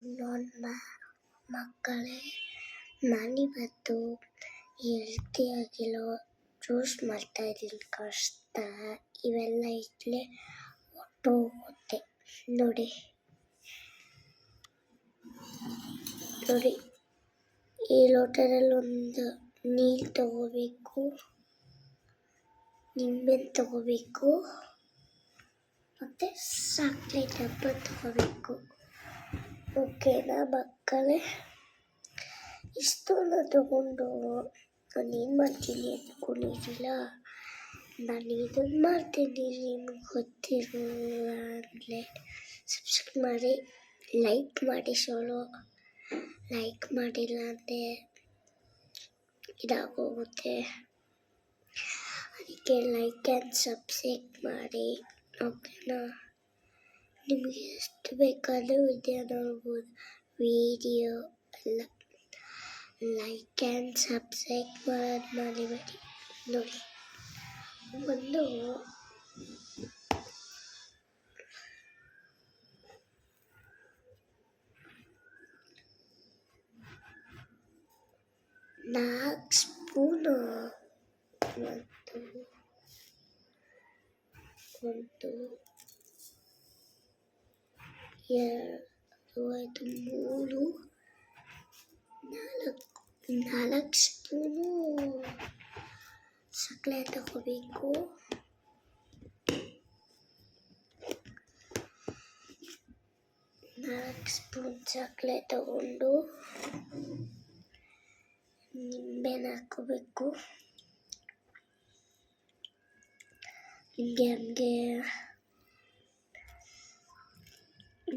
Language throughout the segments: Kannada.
ನನ್ನ ಮಕ್ಕಳೇ, ನಾನಿವತ್ತು ಹೆಲ್ತಿಯಾಗಿರೋ ಜ್ಯೂಸ್ ಮಾಡ್ತಾಯಿದ್ದೀನಿ. ಕಷ್ಟ ಇವೆಲ್ಲ ಇಟ್ಲೆ ಹೊಟ್ಟೋಗುತ್ತೆ. ನೋಡಿ ಈ ಲೋಟದಲ್ಲಿ ಒಂದು ನೀರು ತಗೋಬೇಕು, ನಿಂಬೆ ತಗೋಬೇಕು, ಮತ್ತು ಸಕ್ಕರೆ ಡಬ್ಬ ತಗೋಬೇಕು. ಓಕೆನಾ ಮಕ್ಕಳೇ? ಇಷ್ಟನ್ನು ತಗೊಂಡು ನಾನೇನು ಮಾಡ್ತೀನಿ ಅಂದ್ಕೊಂಡಿರಲಿಲ್ಲ. ನಾನು ಇದನ್ನು ಮಾಡ್ತೀನಿ, ನಿಮ್ಗೆ ಗೊತ್ತಿರಲಿಲ್ಲ ಅಂದರೆ ಸಬ್ಸ್ಕ್ರೈಬ್ ಮಾಡಿ, ಲೈಕ್ ಮಾಡಿ. ಲೈಕ್ ಮಾಡಿಲ್ಲ ಅಂದರೆ ಇದಾಗೋಗುತ್ತೆ. ಅದಕ್ಕೆ ಲೈಕ್ ಆ್ಯಂಡ್ ಸಬ್ಸ್ಕ್ರೈಬ್ ಮಾಡಿ. ಓಕೆನಾ? ನಿಮಗೆ ಎಷ್ಟು ಬೇಕಾದರೂ ವಿಡಿಯೋ ನೋಡ್ಬೋದು. ವಿಡಿಯೋ ಅಲ್ಲ, ಲೈಕ್ ಆ್ಯಂಡ್ ಸಬ್ಸ್ಕ್ರೈಬ್ ಮಾಡೋದು ಮರಿಬೇಡಿ. ನೋಡಿ, ಒಂದು ನಾಲ್ಕು ಸ್ಪೂನು ಒಂದು 2 5 3 4 ಸ್ಪೂನು ಸಕ್ಕರೆ ತಗೋಬೇಕು. ನಾಲ್ಕು ಸ್ಪೂನ್ ಸಕ್ಕರೆ ತಗೊಂಡು ನಿಂಬೆನ ಹಾಕೋಬೇಕು. ಹಂಗೆ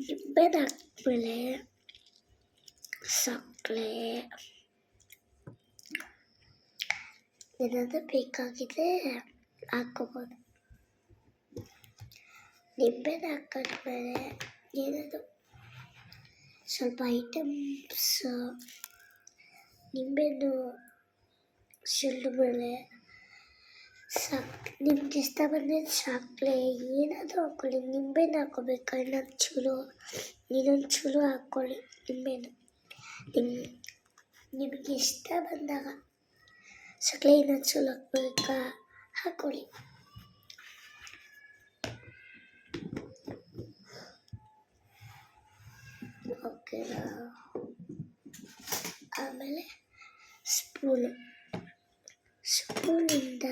ನಿಂಬೆನ ಹಾಕ್ಮೇಲೆ ಸಕ್ಕರೆ ಏನಾದರೂ ಬೇಕಾಗಿದೆ ಹಾಕ್ಕೋಬೋದು. ನಿಂಬೆನ ಹಾಕಿದ್ಮೇಲೆ ಏನಾದರೂ ಸ್ವಲ್ಪ ಐಟಮ್ಸ್ ನಿಂಬೆಹಣ್ಣು ಸುಲಿದ ಮೇಲೆ ನಿಮ್ಗೆ ಇಷ್ಟ ಬಂದಿದ್ದು ಸಕ್ಕರೆ ಏನಾದರೂ ಹಾಕ್ಕೊಳ್ಳಿ. ನಿಂಬೆಹಣ್ಣು ಹಾಕ್ಕೋಬೇಕು, ಇನ್ನೊಂದು ಚೂರು ಹಾಕ್ಕೊಳ್ಳಿ ನಿಂಬೆಹಣ್ಣು. ನಿಮಗೆ ಇಷ್ಟ ಬಂದಾಗ ಸಕ್ಕರೆ ಇನ್ನೊಂದು ಚೂರು ಹಾಕ್ಬೇಕಾ ಹಾಕ್ಕೊಳ್ಳಿ. ಓಕೆನಾ? ಆಮೇಲೆ ಸ್ಪೂನಿಂದ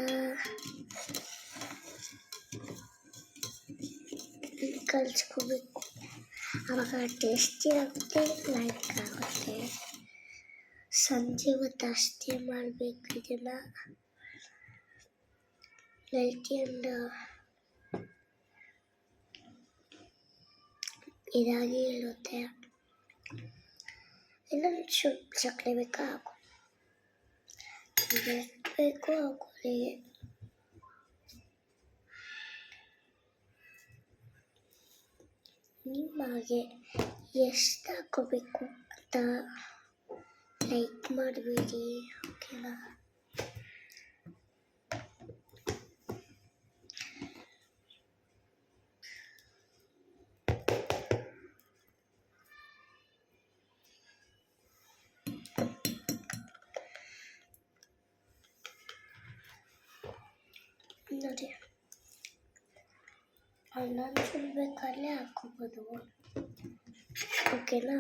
ಕಲಿಸ್ಕೋಬೇಕು. ಆವಾಗ ಟೇಸ್ಟಿ ಆಗುತ್ತೆ, ಲೈಕ್ ಆಗುತ್ತೆ. ಸಂಜೆ ಹೊತ್ತು ಅಷ್ಟೇ ಮಾಡಬೇಕು ಇದನ್ನು. ಹೆಲ್ತಿ ಆ್ಯಂಡ್ ಇದಾಗಿ ಇರುತ್ತೆ. ಇನ್ನೊಂದು ಸ್ವಲ್ಪ ಸಕ್ಕರೆ ಬೇಕಾ ಹಾಕು, ಎಷ್ಟು ಬೇಕೋ ಹಾಕೊಳ್ಳಿ. ನಿಮಗೆ ಎಷ್ಟು ಹಾಕೋಬೇಕು ಅಂತ ಲೈಕ್ ಮಾಡಬೇಡಿ. ಓಕೆನಾ? ನೋಡಿ, ಹನ್ನೊಂದು ಸುಡಬೇಕಾದ್ರೆ ಹಾಕೋಬೋದು. ಓಕೆನಾ?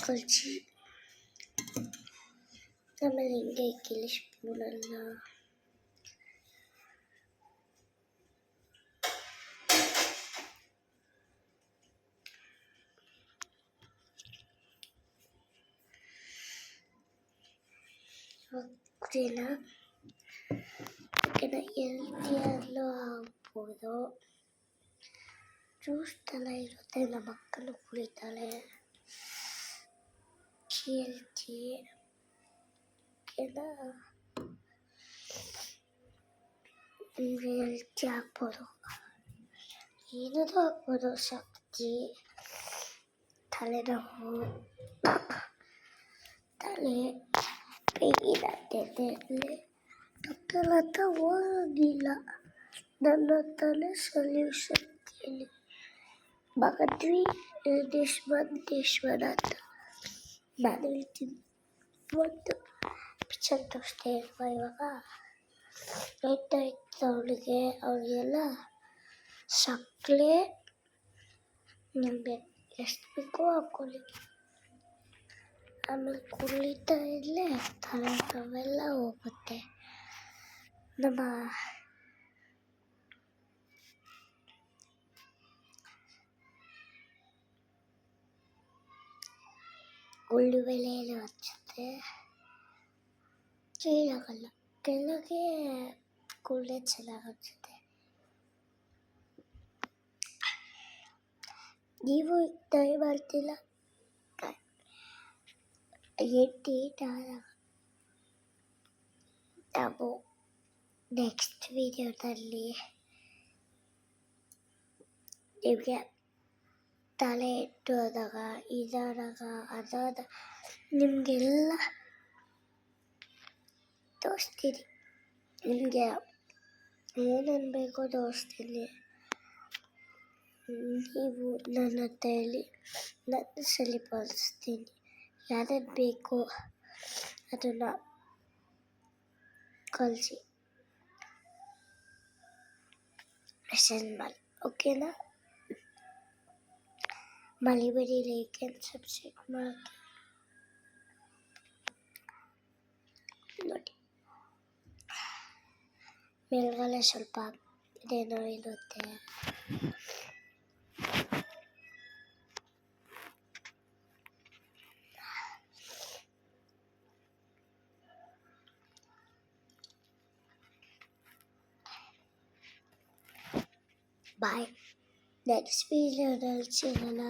ಕಲಸಿ ಆಮೇಲೆ ಹಿಂಗೆ ಇಕ್ಕಿಲಿ ಸ್ಪೂನಲ್ಲ. ಓಕೆನಾ? ಹೆಲ್ತಿಯಲ್ಲೂ ಆಗ್ಬೋದು. ಜ್ಯೂಸ್ ಥರ ಇರುತ್ತೆ, ನಮ್ಮ ಮಕ್ಕಳು ಕುಡಿತಾಳೆ. ಹೆಲ್ತಿ ಓಕೆನಾ? ಹೆಲ್ತಿ ಹಾಕ್ಬೋದು, ಏನಾದರೂ ಹಾಕ್ಬೋದು. ಶಕ್ತಿ, ತಲೆನೋವು, ತಲೆ ಪೇಯ್ನಾಗ್ತೈತೆ, ಡಾಕ್ಟರ್ ಹತ್ರ ಹೋಗಿಲ್ಲ. ನನ್ನ ತಲೆ ಸೊಲ್ಯೂಷನ್ ಕೇಳಿ. ಮಗದ್ವಿ ದೇಶ್ವರ ಅಂತ ನಾನು ಹೇಳ್ತೀನಿ. ಒಂದು ಪಿಕ್ಚರ್ ತೋರಿಸ್ತಾ ಇಲ್ವಾ ಇವಾಗ, ಆಯ್ತಾಯ್ತು ಅವಳಿಗೆಲ್ಲ ಸಕ್ಕರೆ ನಿಂಬೆ ಎಷ್ಟು ಬೇಕೋ ಹಾಕ್ಕೊಳ್ಳಿ. ಆಮೇಲೆ ಕುಳಿತಾ ಇರಲೇ ತಲೆ ನೋವೆಲ್ಲ ಹೋಗುತ್ತೆ. ನಮ್ಮ ಉಳ್ಳುಬೆಳೆಯಲ್ಲಿ ಹಚ್ಚುತ್ತೆ, ಕೀಳಾಗಲ್ಲ. ಕೆಳಗೆ ಕೂಡಲೇ ಚೆನ್ನಾಗಿ ಅನಿಸುತ್ತೆ. ನೀವು ಟ್ರೈ ಮಾಡ್ತಿಲ್ಲ, ನಾವು ನೆಕ್ಸ್ಟ್ ವಿಡಿಯೋದಲ್ಲಿ ನಿಮಗೆ ತಲೆ ಇಟ್ಟು ಹೋದಾಗ ಇದಾದಾಗ ಅದಾದ ನಿಮಗೆಲ್ಲ ತೋರಿಸ್ತೀನಿ. ನಿಮಗೆ ಏನೇನು ಬೇಕೋ ತೋರಿಸ್ತೀನಿ. ನೀವು ನನ್ನ ಹತ್ರ ಹೇಳಿ, ನಾನು ಸರಿಪಡಿಸ್ತೀನಿ. ಯಾವ್ದು ಬೇಕೋ ಅದನ್ನು ಕಳಿಸಿ, ಮೆಸೇಜ್ ಮಾಡಿ, ಓಕೆನಾ? ಮರಿಬೇಡಿ ಲೈಕ್ ಆ್ಯಂಡ್ ಸಬ್ಸ್ಕ್ರೈಬ್ ಮಾಡೋಕ್ಕೆ. ನೋಡಿ ಮೇಲ್ಗಡೆ ಸ್ವಲ್ಪ ಇದೇನೋ ಇರುತ್ತೆ. ಬಾಯ್, ನೆಕ್ಸ್ಟ್ ವಿಡಿಯೋದಲ್ಲಿ ಸಿಗೋಣ.